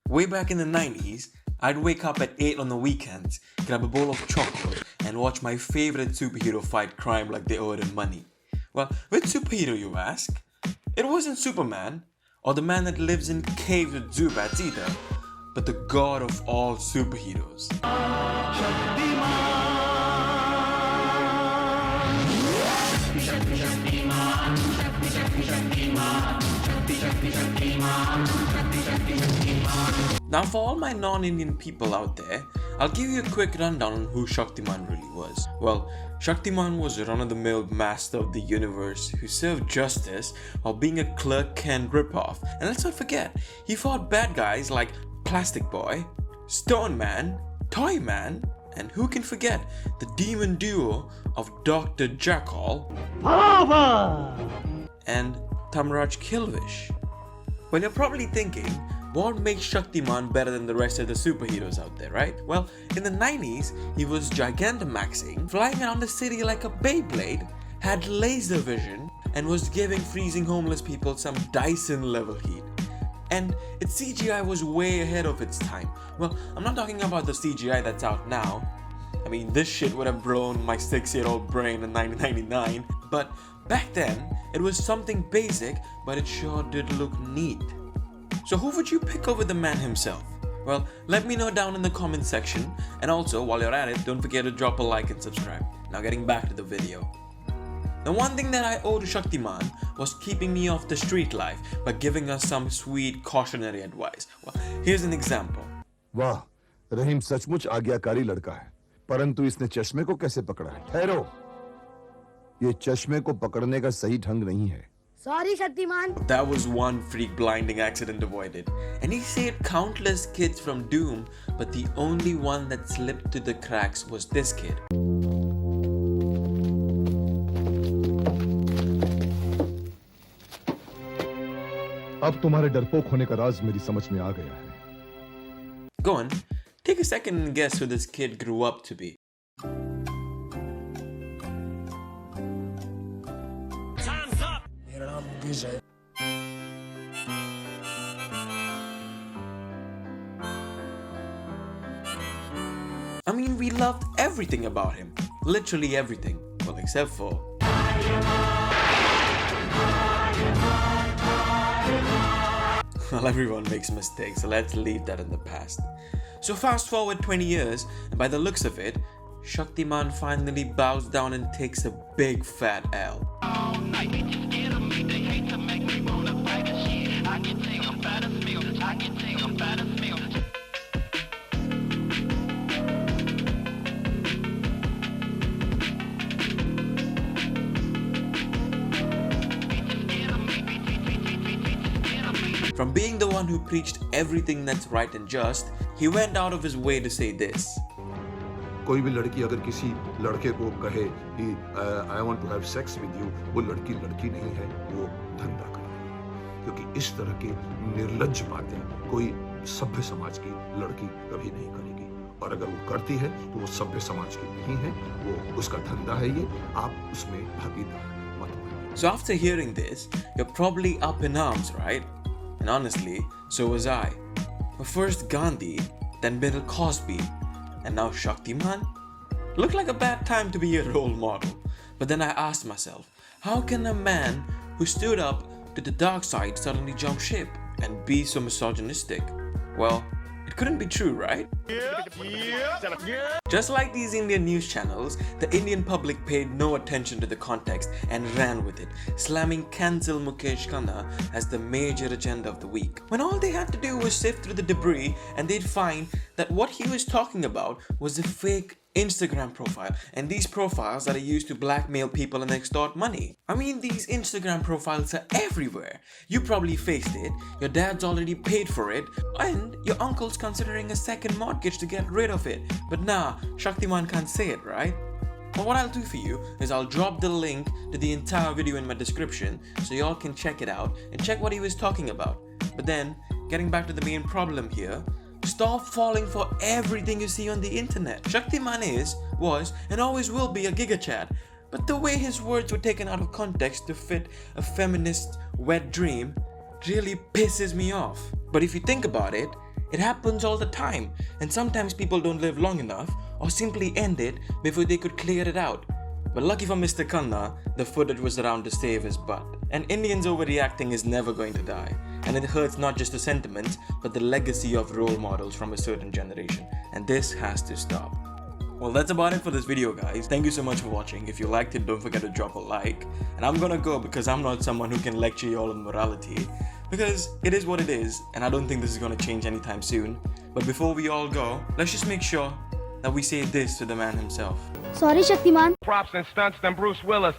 Way back in the 90s, I'd wake up at 8 on the weekends, grab a bowl of chocolate, and watch my favorite superhero fight crime like they owed him money. Well, which superhero, you ask? It wasn't Superman, or the man that lives in caves with Zubats either, but the god of all superheroes. Now for all my non-Indian people out there, I'll give you a quick rundown on who Shaktimaan really was. Well, Shaktimaan was a run-of-the-mill master of the universe who served justice while being a Clark Kent ripoff. And let's not forget, he fought bad guys like Plastic Boy, Stone Man, Toy Man, and who can forget the demon duo of Dr. Jackal and Tamraj Kilvish. Well, you're probably thinking, what makes Shaktimaan better than the rest of the superheroes out there, right? Well, in the 90s, he was Gigantamaxing, flying around the city like a Beyblade, had laser vision, and was giving freezing homeless people some Dyson level heat. And its CGI was way ahead of its time. Well, I'm not talking about the CGI that's out now. I mean, this shit would have blown my 6-year-old brain in 1999, but back then, it was something basic, but it sure did look neat. So who would you pick over the man himself? Well, let me know down in the comment section, and also while you're at it, don't forget to drop a like and subscribe. Now getting back to the video. The one thing that I owe to Shaktimaan was keeping me off the street life by giving us some sweet cautionary advice. Well, here's an example. वाह, रहीम सचमुच आज्ञाकारी लड़का है, परंतु इसने चश्मे को कैसे पकड़ा है? ठहरो, ये चश्मे को पकड़ने का सही ढंग नहीं है. Sorry, Shaktimaan. That was one freak blinding accident avoided. And he saved countless kids from doom, but the only one that slipped through the cracks was this kid. अब तुम्हारे डरपोक होने का राज मेरी समझ में आ गया है. Go on, take a second and guess who this kid grew up to be. I mean, we loved everything about him. Literally everything. Well, except for... Well, everyone makes mistakes, so let's leave that in the past. So fast forward 20 years, and by the looks of it, Shaktimaan finally bows down and takes a big fat L. From being the one who preached everything that's right and just, he went out of his way to say this. कोई भी लड़की अगर किसी लड़के को कहे कि I want to have sex with you, वो लड़की लड़की नहीं है, वो धंधा कर रही है. क्योंकि इस तरह की निर्लज्ज बातें कोई सभ्य समाज की लड़की कभी नहीं करेगी. और अगर वो करती है तो वो सभ्य समाज की नहीं है, वो उसका धंधा है ये, आप उसमें भागीदार मत बनिए. So after hearing this, you're probably up in arms, right? And honestly, so was I. But first Gandhi, then Bill Cosby, and now Shaktimaan? Looked like a bad time to be a role model. But then I asked myself, how can a man who stood up to the dark side suddenly jump ship and be so misogynistic? Well, it couldn't be true, right? Just like these Indian news channels, the Indian public paid no attention to the context and ran with it, slamming cancel Mukesh Khanna as the major agenda of the week. When all they had to do was sift through the debris and they'd find that what he was talking about was a fake Instagram profile, and these profiles that are used to blackmail people and extort money. I mean, these Instagram profiles are everywhere. You probably faced it, your dad's already paid for it, and your uncle's considering a second mortgage to get rid of it. But nah, Shaktimaan can't say it, right? Well, what I'll do for you is I'll drop the link to the entire video in my description so y'all can check it out and check what he was talking about. But then, getting back to the main problem here, stop falling for everything you see on the internet. Shaktimaan was, and always will be a gigachad. But the way his words were taken out of context to fit a feminist wet dream really pisses me off. But if you think about it, It happens all the time, and sometimes people don't live long enough or simply end it before they could clear it out. But lucky for Mr. Khanna, the footage was around to save his butt. And Indians overreacting is never going to die, and it hurts not just the sentiments but the legacy of role models from a certain generation, and this has to stop. Well, that's about it for this video, guys. Thank you so much for watching. If you liked it, don't forget to drop a like. And I'm gonna go because I'm not someone who can lecture you all on morality, because it is what it is, and I don't think this is gonna change anytime soon. But before we all go, let's just make sure that we say this to the man himself. Sorry, Shaktimaan. Props and stunts than Bruce Willis.